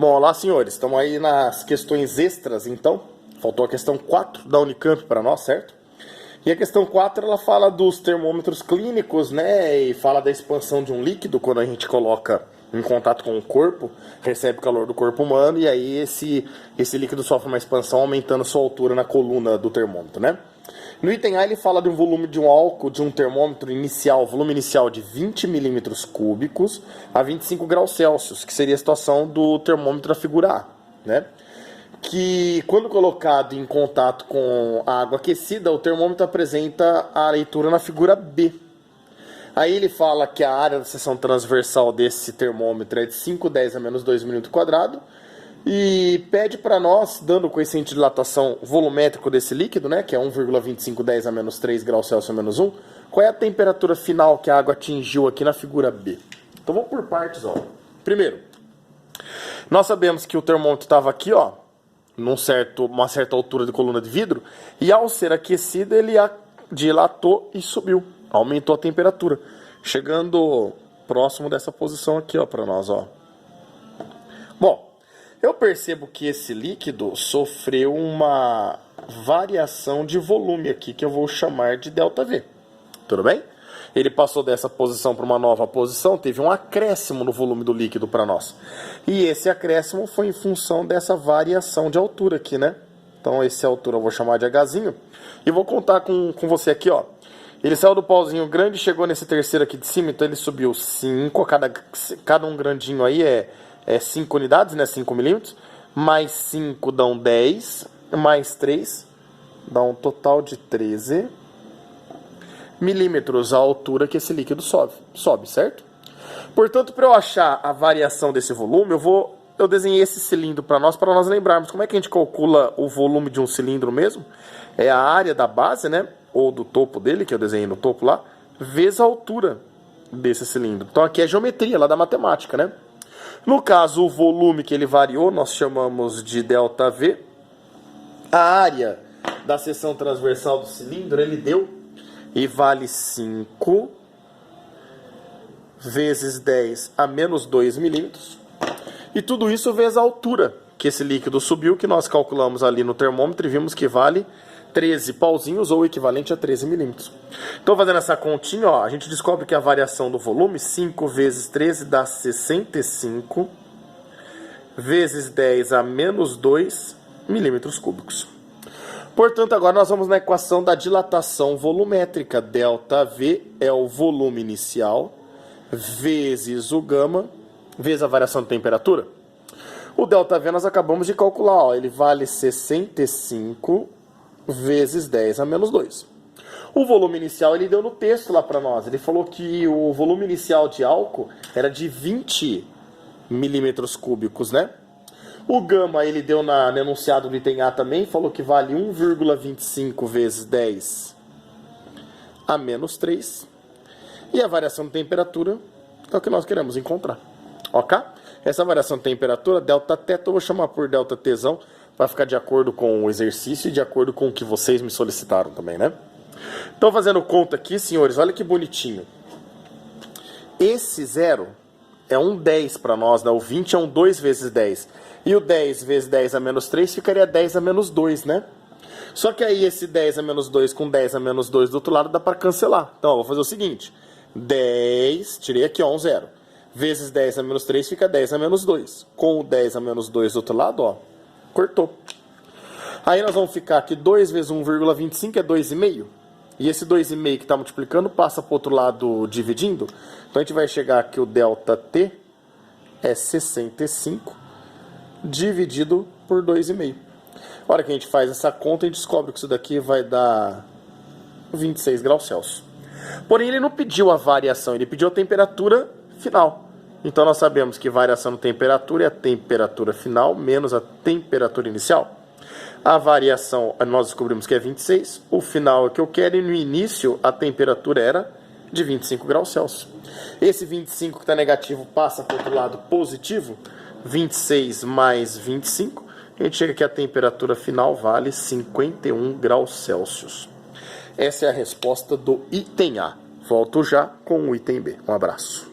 Bom, olá senhores, estamos aí nas questões extras então. Faltou a questão 4 da Unicamp para nós, certo? E a questão 4 ela fala dos termômetros clínicos, né? E fala da expansão de um líquido quando a gente coloca em contato com o corpo, recebe o calor do corpo humano e aí esse líquido sofre uma expansão aumentando sua altura na coluna do termômetro, né? No item A ele fala de um volume de um álcool de um termômetro inicial, volume inicial de 20 milímetros cúbicos a 25 graus Celsius, que seria a situação do termômetro da figura A, né? Que quando colocado em contato com a água aquecida, o termômetro apresenta a leitura na figura B. Aí ele fala que a área da seção transversal desse termômetro é de 5/10 a menos 2 m², e pede para nós, dando o coeficiente de dilatação volumétrico desse líquido, né, que é 1,2510 a menos 3 graus Celsius a menos 1, qual é a temperatura final que a água atingiu aqui na figura B. Então vamos por partes, ó. Primeiro, nós sabemos que o termômetro estava aqui, ó, uma certa altura de coluna de vidro, e ao ser aquecido ele dilatou e subiu, aumentou a temperatura, chegando próximo dessa posição aqui, ó, para nós, ó. Bom, eu percebo que esse líquido sofreu uma variação de volume aqui, que eu vou chamar de ΔV. Tudo bem? Ele passou dessa posição para uma nova posição, teve um acréscimo no volume do líquido para nós. E esse acréscimo foi em função dessa variação de altura aqui, né? Então essa altura eu vou chamar de Hzinho. E vou contar com você aqui, ó. Ele saiu do pauzinho grande, chegou nesse terceiro aqui de cima, então ele subiu 5, cada um grandinho aí é 5 unidades, né, 5 milímetros, mais 5 dão 10, mais 3 dá um total de 13 milímetros a altura que esse líquido sobe, certo? Portanto, para eu achar a variação desse volume, eu desenhei esse cilindro para nós lembrarmos como é que a gente calcula o volume de um cilindro mesmo. É a área da base, né, ou do topo dele, que eu desenhei no topo lá, vezes a altura desse cilindro. Então aqui é geometria lá da matemática, né? No caso, o volume que ele variou, nós chamamos de ΔV. A área da seção transversal do cilindro, ele deu e vale 5 vezes 10 a menos 2 milímetros. E tudo isso vezes a altura que esse líquido subiu, que nós calculamos ali no termômetro e vimos que vale 13 pauzinhos, ou equivalente a 13 milímetros. Então, fazendo essa continha, ó, a gente descobre que a variação do volume, 5 vezes 13 dá 65, vezes 10 a menos 2 milímetros cúbicos. Portanto, agora nós vamos na equação da dilatação volumétrica. ΔV é o volume inicial, vezes o gama, vezes a variação de temperatura. O ΔV nós acabamos de calcular, ó, ele vale 65 vezes 10 a menos 2. O volume inicial ele deu no texto lá para nós. Ele falou que o volume inicial de álcool era de 20 milímetros cúbicos, né? O gama ele deu no enunciado do item A também, falou que vale 1,25 vezes 10 a menos 3. E a variação de temperatura é o que nós queremos encontrar. Ok? Essa variação de temperatura, ΔT, eu vou chamar por ΔTzão, para ficar de acordo com o exercício e de acordo com o que vocês me solicitaram também, né? Então, fazendo conta aqui, senhores, olha que bonitinho. Esse 0 é um 10 para nós, né? O 20 é um 2 vezes 10. E o 10 vezes 10 a menos 3 ficaria 10 a menos 2, né? Só que aí esse 10 a menos 2 com 10 a menos 2 do outro lado dá para cancelar. Então, eu vou fazer o seguinte. 10, tirei aqui, ó, um 0. Vezes 10 a menos 3 fica 10 a menos 2. Com o 10 a menos 2 do outro lado, ó, cortou. Aí nós vamos ficar aqui 2 vezes 1,25 é 2,5. E esse 2,5 que está multiplicando passa para o outro lado dividindo. Então a gente vai chegar que o ΔT é 65 dividido por 2,5. A hora que a gente faz essa conta, a gente descobre que isso daqui vai dar 26 graus Celsius. Porém, ele não pediu a variação, ele pediu a temperatura final. Então nós sabemos que variação de temperatura é a temperatura final menos a temperatura inicial. A variação, nós descobrimos que é 26, o final é o que eu quero, e no início a temperatura era de 25 graus Celsius. Esse 25 que está negativo passa para o outro lado positivo, 26 mais 25, a gente chega que a temperatura final vale 51 graus Celsius. Essa é a resposta do item A. Volto já com o item B. Um abraço.